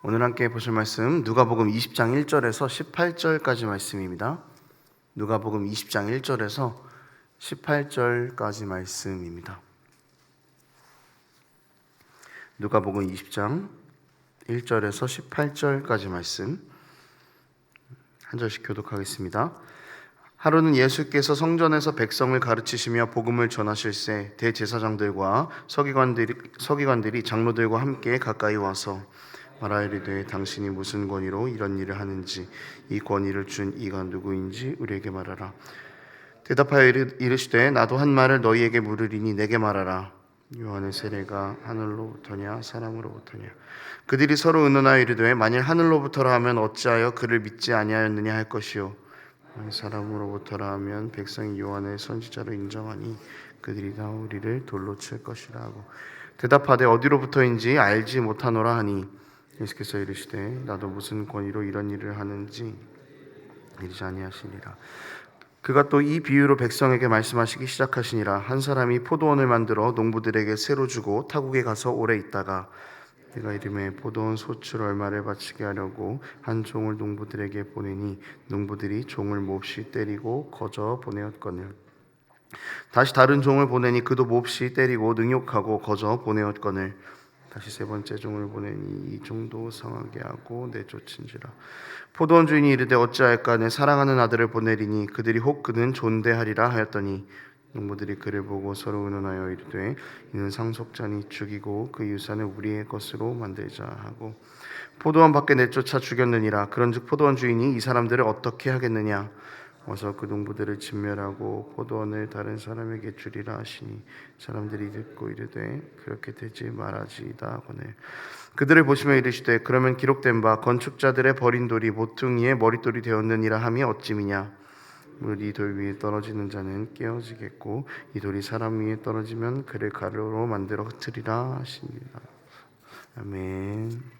오늘 함께 보실 말씀 누가복음 20장 1절에서 18절까지 말씀입니다. 누가복음 20장 1절에서 18절까지 말씀입니다. 누가복음 20장 1절에서 18절까지 말씀 한 절씩 교독하겠습니다. 하루는 예수께서 성전에서 백성을 가르치시며 복음을 전하실새 대제사장들과 서기관들이 장로들과 함께 가까이 와서 말하이르되 당신이 무슨 권위로 이런 일을 하는지 이 권위를 준 이가 누구인지 우리에게 말하라. 대답하여 이르시되 나도 한 말을 너희에게 물으리니 내게 말하라. 요한의 세례가 하늘로부터냐 사람으로부터냐. 그들이 서로 의논하여 이르되 만일 하늘로부터라 하면 어찌하여 그를 믿지 아니하였느냐 할 것이요 만일 사람으로부터라 하면 백성이 요한을 선지자로 인정하니 그들이 다 우리를 돌로 칠 것이라 하고 대답하되 어디로부터인지 알지 못하노라 하니 예수께서 이르시되 나도 무슨 권위로 이런 일을 하는지 이르지 아니하시니라. 그가 또 이 비유로 백성에게 말씀하시기 시작하시니라. 한 사람이 포도원을 만들어 농부들에게 새로 주고 타국에 가서 오래 있다가 내가 이름에 포도원 소출 얼마를 바치게 하려고 한 종을 농부들에게 보내니 농부들이 종을 몹시 때리고 거저 보내었거늘 다시 다른 종을 보내니 그도 몹시 때리고 능욕하고 거저 보내었거늘 다시 세 번째 종을 보내니 이 종도 상하게 하고 내쫓은지라. 포도원 주인이 이르되 어찌할까 내 사랑하는 아들을 보내리니 그들이 혹 그는 존대하리라 하였더니 농부들이 그를 보고 서로 의논하여 이르되 이는 상속자니 죽이고 그 유산을 우리의 것으로 만들자 하고 포도원 밖에 내쫓아 죽였느니라. 그런즉 포도원 주인이 이 사람들을 어떻게 하겠느냐 어서 그 농부들을 진멸하고 포도원을 다른 사람에게 주리라 하시니 사람들이 듣고 이르되 그렇게 되지 말아지이다 하거늘 그들을 보시며 이르시되 그러면 기록된 바 건축자들의 버린 돌이 모퉁이의 머릿돌이 되었느니라 함이 어찌미냐 이 돌 위에 떨어지는 자는 깨어지겠고 이 돌이 사람 위에 떨어지면 그를 가루로 만들어 흩으리라 하시니라. 아멘.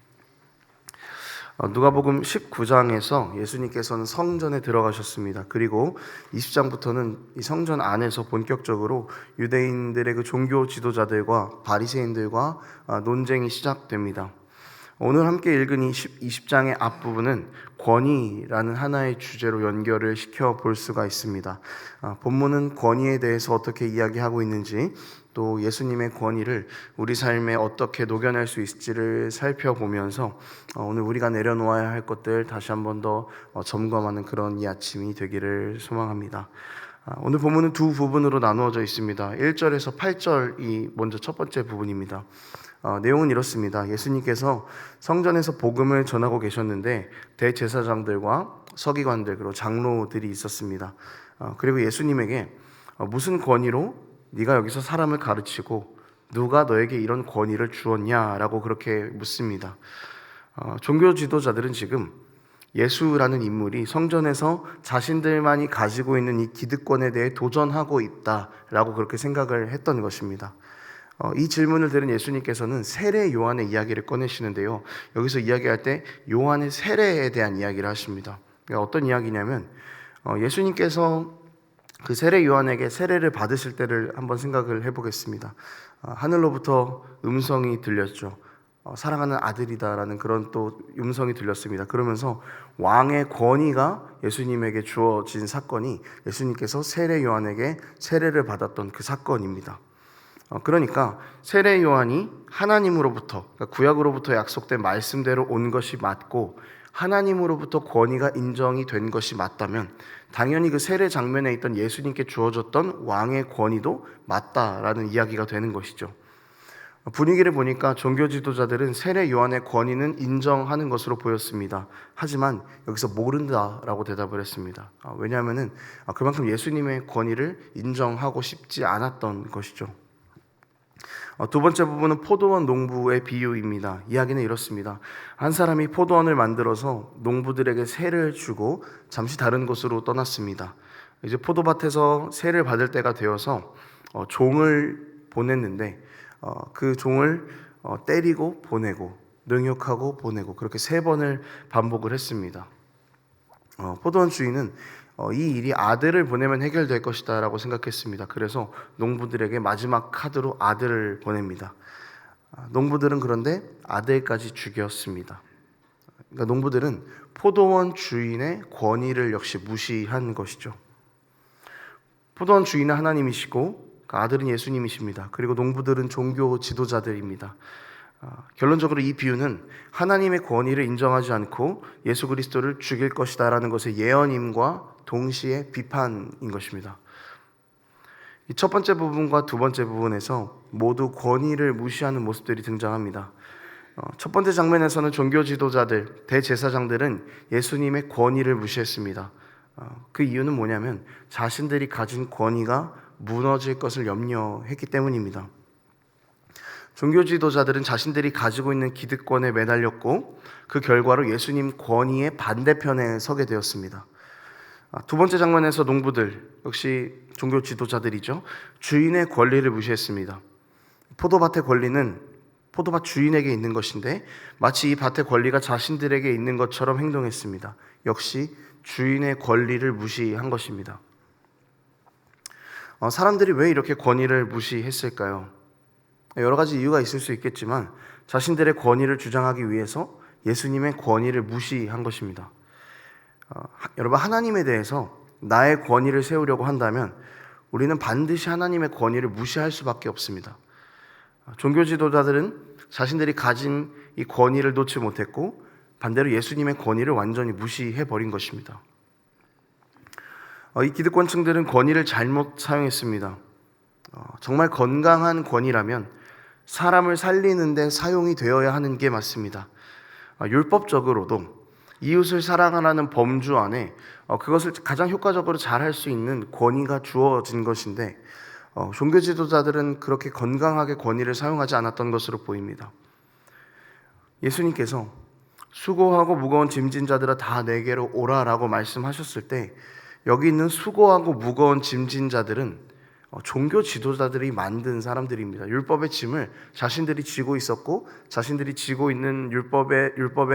누가복음 19장에서 예수님께서는 성전에 들어가셨습니다. 그리고 20장부터는 이 성전 안에서 본격적으로 유대인들의 그 종교 지도자들과 바리새인들과 논쟁이 시작됩니다. 오늘 함께 읽은 이 20장의 앞부분은 권위라는 하나의 주제로 연결을 시켜 볼 수가 있습니다. 본문은 권위에 대해서 어떻게 이야기하고 있는지 또 예수님의 권위를 우리 삶에 어떻게 녹여낼 수 있을지를 살펴보면서 오늘 우리가 내려놓아야 할 것들 다시 한 번 더 점검하는 그런 이 아침이 되기를 소망합니다. 오늘 본문은 두 부분으로 나누어져 있습니다. 1절에서 8절이 먼저 첫 번째 부분입니다. 내용은 이렇습니다. 예수님께서 성전에서 복음을 전하고 계셨는데 대제사장들과 서기관들 그리고 장로들이 있었습니다. 그리고 예수님에게 무슨 권위로 네가 여기서 사람을 가르치고 누가 너에게 이런 권위를 주었냐라고 그렇게 묻습니다. 종교 지도자들은 지금 예수라는 인물이 성전에서 자신들만이 가지고 있는 이 기득권에 대해 도전하고 있다라고 그렇게 생각을 했던 것입니다. 이 질문을 들은 예수님께서는 세례 요한의 이야기를 꺼내시는데요. 여기서 이야기할 때 요한의 세례에 대한 이야기를 하십니다. 어떤 이야기냐면 예수님께서 그 세례 요한에게 세례를 받으실 때를 한번 생각을 해보겠습니다. 하늘로부터 음성이 들렸죠. 사랑하는 아들이다라는 그런 또 음성이 들렸습니다. 그러면서 왕의 권위가 예수님에게 주어진 사건이 예수님께서 세례 요한에게 세례를 받았던 그 사건입니다. 그러니까 세례 요한이 하나님으로부터 그러니까 구약으로부터 약속된 말씀대로 온 것이 맞고 하나님으로부터 권위가 인정이 된 것이 맞다면 당연히 그 세례 장면에 있던 예수님께 주어졌던 왕의 권위도 맞다라는 이야기가 되는 것이죠. 분위기를 보니까 종교 지도자들은 세례 요한의 권위는 인정하는 것으로 보였습니다. 하지만 여기서 모른다라고 대답을 했습니다. 왜냐하면 그만큼 예수님의 권위를 인정하고 싶지 않았던 것이죠. 두 번째 부분은 포도원 농부의 비유입니다. 이야기는 이렇습니다. 한 사람이 포도원을 만들어서 농부들에게 세를 주고 잠시 다른 곳으로 떠났습니다. 이제 포도밭에서 세를 받을 때가 되어서 종을 보냈는데 그 종을 때리고 보내고 능욕하고 보내고 그렇게 3번을 반복을 했습니다. 포도원 주인은 이 일이 아들을 보내면 해결될 것이다 라고 생각했습니다. 그래서 농부들에게 마지막 카드로 아들을 보냅니다. 농부들은 그런데 아들까지 죽였습니다. 그러니까 농부들은 포도원 주인의 권위를 역시 무시한 것이죠. 포도원 주인은 하나님이시고 그 아들은 예수님이십니다. 그리고 농부들은 종교 지도자들입니다. 결론적으로 이 비유는 하나님의 권위를 인정하지 않고 예수 그리스도를 죽일 것이다 라는 것의 예언임과 동시에 비판인 것입니다. 이 첫 번째 부분과 두 번째 부분에서 모두 권위를 무시하는 모습들이 등장합니다. 첫 번째 장면에서는 종교 지도자들, 대제사장들은 예수님의 권위를 무시했습니다. 그 이유는 뭐냐면 자신들이 가진 권위가 무너질 것을 염려했기 때문입니다. 종교 지도자들은 자신들이 가지고 있는 기득권에 매달렸고 그 결과로 예수님 권위의 반대편에 서게 되었습니다. 두 번째 장면에서 농부들, 역시 종교 지도자들이죠. 주인의 권리를 무시했습니다. 포도밭의 권리는 포도밭 주인에게 있는 것인데 마치 이 밭의 권리가 자신들에게 있는 것처럼 행동했습니다. 역시 주인의 권리를 무시한 것입니다. 사람들이 왜 이렇게 권위를 무시했을까요? 여러 가지 이유가 있을 수 있겠지만 자신들의 권위를 주장하기 위해서 예수님의 권위를 무시한 것입니다. 여러분, 하나님에 대해서 나의 권위를 세우려고 한다면 우리는 반드시 하나님의 권위를 무시할 수밖에 없습니다. 종교 지도자들은 자신들이 가진 이 권위를 놓지 못했고 반대로 예수님의 권위를 완전히 무시해버린 것입니다. 이 기득권층들은 권위를 잘못 사용했습니다. 정말 건강한 권위라면 사람을 살리는 데 사용이 되어야 하는 게 맞습니다. 율법적으로도 이웃을 사랑하라는 범주 안에 그것을 가장 효과적으로 잘할 수 있는 권위가 주어진 것인데 종교 지도자들은 그렇게 건강하게 권위를 사용하지 않았던 것으로 보입니다. 예수님께서 수고하고 무거운 짐진 자들아 다 내게로 오라라고 말씀하셨을 때 여기 있는 수고하고 무거운 짐진 자들은 종교 지도자들이 만든 사람들입니다. 율법의 짐을 자신들이 지고 있었고 자신들이 지고 있는 율법의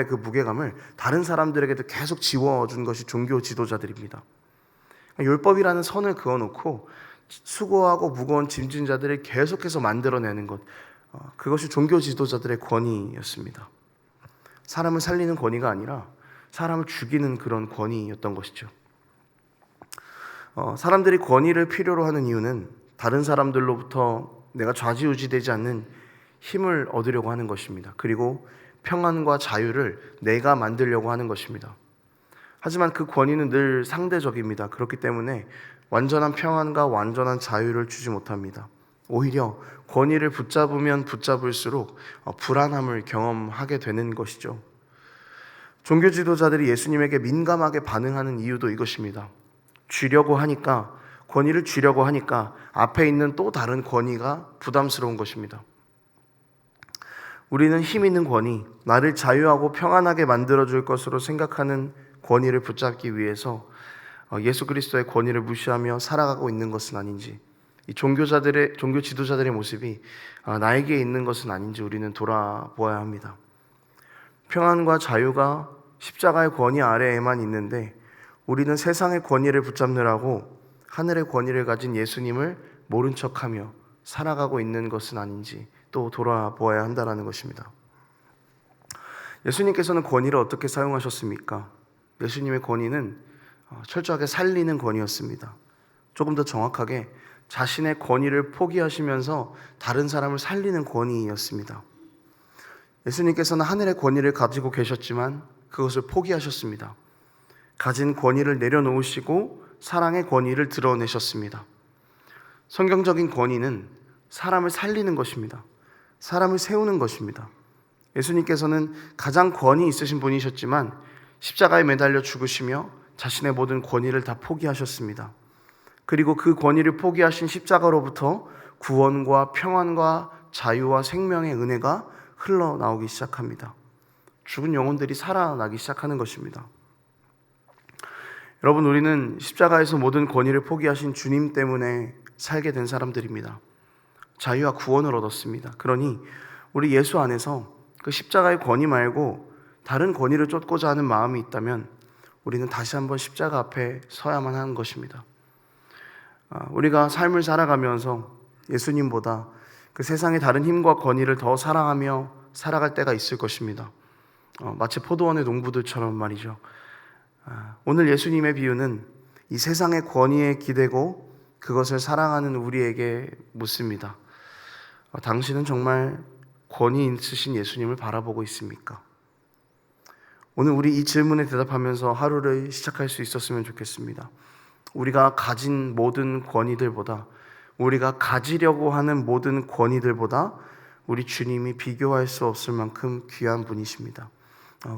그 무게감을 다른 사람들에게도 계속 지워준 것이 종교 지도자들입니다. 율법이라는 선을 그어놓고 수고하고 무거운 짐진 자들을 계속해서 만들어내는 것, 그것이 종교 지도자들의 권위였습니다. 사람을 살리는 권위가 아니라 사람을 죽이는 그런 권위였던 것이죠. 사람들이 권위를 필요로 하는 이유는 다른 사람들로부터 내가 좌지우지되지 않는 힘을 얻으려고 하는 것입니다. 그리고 평안과 자유를 내가 만들려고 하는 것입니다. 하지만 그 권위는 늘 상대적입니다. 그렇기 때문에 완전한 평안과 완전한 자유를 주지 못합니다. 오히려 권위를 붙잡으면 붙잡을수록 불안함을 경험하게 되는 것이죠. 종교 지도자들이 예수님에게 민감하게 반응하는 이유도 이것입니다. 권위를 쥐려고 하니까 앞에 있는 또 다른 권위가 부담스러운 것입니다. 우리는 힘 있는 권위, 나를 자유하고 평안하게 만들어줄 것으로 생각하는 권위를 붙잡기 위해서 예수 그리스도의 권위를 무시하며 살아가고 있는 것은 아닌지, 이 종교 지도자들의 모습이 나에게 있는 것은 아닌지 우리는 돌아보아야 합니다. 평안과 자유가 십자가의 권위 아래에만 있는데 우리는 세상의 권위를 붙잡느라고 하늘의 권위를 가진 예수님을 모른 척하며 살아가고 있는 것은 아닌지 또 돌아보아야 한다는 것입니다. 예수님께서는 권위를 어떻게 사용하셨습니까? 예수님의 권위는 철저하게 살리는 권위였습니다. 조금 더 정확하게 자신의 권위를 포기하시면서 다른 사람을 살리는 권위였습니다. 예수님께서는 하늘의 권위를 가지고 계셨지만 그것을 포기하셨습니다. 가진 권위를 내려놓으시고 사랑의 권위를 드러내셨습니다. 성경적인 권위는 사람을 살리는 것입니다. 사람을 세우는 것입니다. 예수님께서는 가장 권위 있으신 분이셨지만 십자가에 매달려 죽으시며 자신의 모든 권위를 다 포기하셨습니다. 그리고 그 권위를 포기하신 십자가로부터 구원과 평안과 자유와 생명의 은혜가 흘러나오기 시작합니다. 죽은 영혼들이 살아나기 시작하는 것입니다. 여러분, 우리는 십자가에서 모든 권위를 포기하신 주님 때문에 살게 된 사람들입니다. 자유와 구원을 얻었습니다. 그러니 우리 예수 안에서 그 십자가의 권위 말고 다른 권위를 쫓고자 하는 마음이 있다면 우리는 다시 한번 십자가 앞에 서야만 하는 것입니다. 우리가 삶을 살아가면서 예수님보다 그 세상의 다른 힘과 권위를 더 사랑하며 살아갈 때가 있을 것입니다. 마치 포도원의 농부들처럼 말이죠. 오늘 예수님의 비유는 이 세상의 권위에 기대고 그것을 사랑하는 우리에게 묻습니다. 당신은 정말 권위 있으신 예수님을 바라보고 있습니까? 오늘 우리 이 질문에 대답하면서 하루를 시작할 수 있었으면 좋겠습니다. 우리가 가진 모든 권위들보다, 우리가 가지려고 하는 모든 권위들보다 우리 주님이 비교할 수 없을 만큼 귀한 분이십니다.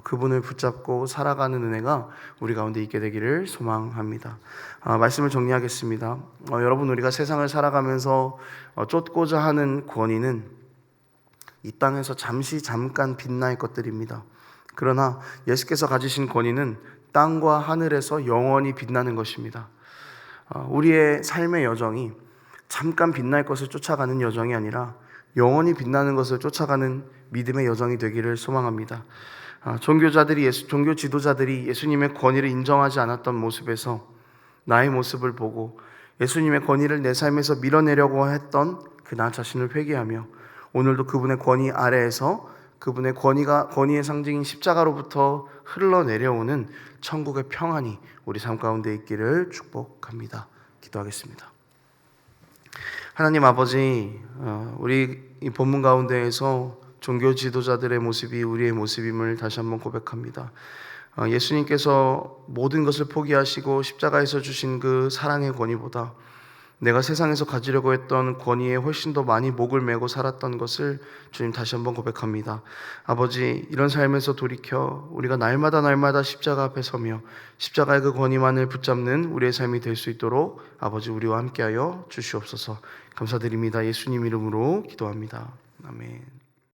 그분을 붙잡고 살아가는 은혜가 우리 가운데 있게 되기를 소망합니다. 말씀을 정리하겠습니다. 여러분, 우리가 세상을 살아가면서 쫓고자 하는 권위는 이 땅에서 잠깐 빛날 것들입니다. 그러나 예수께서 가지신 권위는 땅과 하늘에서 영원히 빛나는 것입니다. 우리의 삶의 여정이 잠깐 빛날 것을 쫓아가는 여정이 아니라 영원히 빛나는 것을 쫓아가는 믿음의 여정이 되기를 소망합니다. 종교 지도자들이 예수님의 권위를 인정하지 않았던 모습에서 나의 모습을 보고 예수님의 권위를 내 삶에서 밀어내려고 했던 그 나 자신을 회개하며 오늘도 그분의 권위 아래에서 그분의 권위의 상징인 십자가로부터 흘러내려오는 천국의 평안이 우리 삶 가운데 있기를 축복합니다. 기도하겠습니다. 하나님 아버지, 우리 이 본문 가운데에서 종교 지도자들의 모습이 우리의 모습임을 다시 한번 고백합니다. 예수님께서 모든 것을 포기하시고 십자가에서 주신 그 사랑의 권위보다 내가 세상에서 가지려고 했던 권위에 훨씬 더 많이 목을 메고 살았던 것을 주님 다시 한번 고백합니다. 아버지, 이런 삶에서 돌이켜 우리가 날마다 십자가 앞에 서며 십자가의 그 권위만을 붙잡는 우리의 삶이 될 수 있도록 아버지 우리와 함께하여 주시옵소서. 감사드립니다. 예수님 이름으로 기도합니다. 아멘.